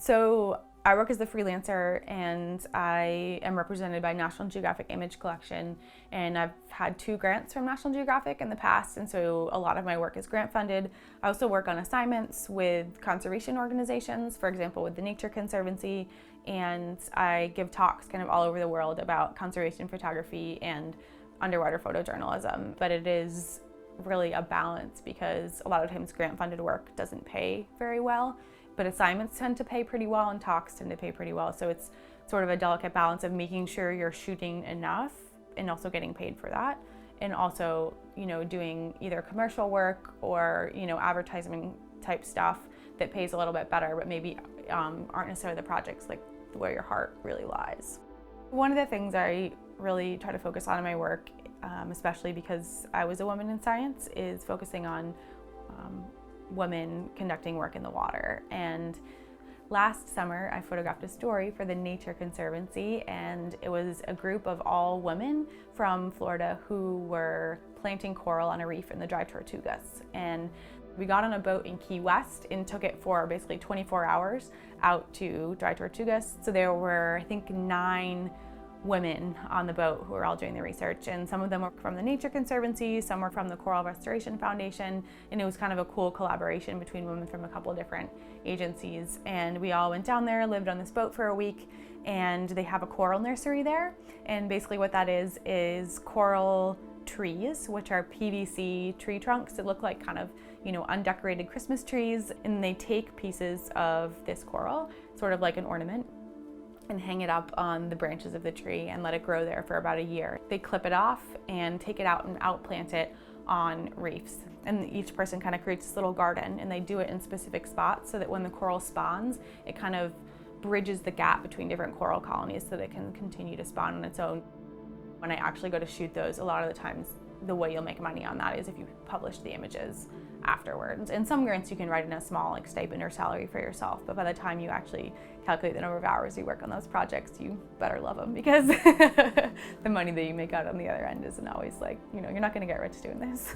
So I work as a freelancer and I am represented by National Geographic Image Collection, and I've had 2 grants from National Geographic in the past, and so a lot of my work is grant funded. I also work on assignments with conservation organizations, for example with the Nature Conservancy, and I give talks kind of all over the world about conservation photography and underwater photojournalism. But it is really a balance because a lot of times grant funded work doesn't pay very well, but assignments tend to pay pretty well and talks tend to pay pretty well. So it's sort of a delicate balance of making sure you're shooting enough and also getting paid for that. And also, doing either commercial work or, advertising type stuff that pays a little bit better, but maybe aren't necessarily the projects like where your heart really lies. One of the things I really try to focus on in my work, especially because I was a woman in science, is focusing on women conducting work in the water. And last summer I photographed a story for the Nature Conservancy, and it was a group of all women from Florida who were planting coral on a reef in the Dry Tortugas. And we got on a boat in Key West and took it for basically 24 hours out to Dry Tortugas. So there were, I think, 9 women on the boat who were all doing the research, and some of them were from the Nature Conservancy, some were from the Coral Restoration Foundation, and it was kind of a cool collaboration between women from a couple different agencies. And we all went down there, lived on this boat for a week, and they have a coral nursery there. And basically what that is coral trees, which are PVC tree trunks that look like kind of, undecorated Christmas trees, and they take pieces of this coral, sort of like an ornament, and hang it up on the branches of the tree and let it grow there for about a year. They clip it off and take it out and outplant it on reefs. And each person kind of creates this little garden, and they do it in specific spots so that when the coral spawns, it kind of bridges the gap between different coral colonies so that it can continue to spawn on its own. When I actually go to shoot those, a lot of the times the way you'll make money on that is if you publish the images afterwards. In some grants you can write in a small stipend or salary for yourself, but by the time you actually calculate the number of hours you work on those projects, you better love them, because the money that you make out on the other end isn't always you're not going to get rich doing this.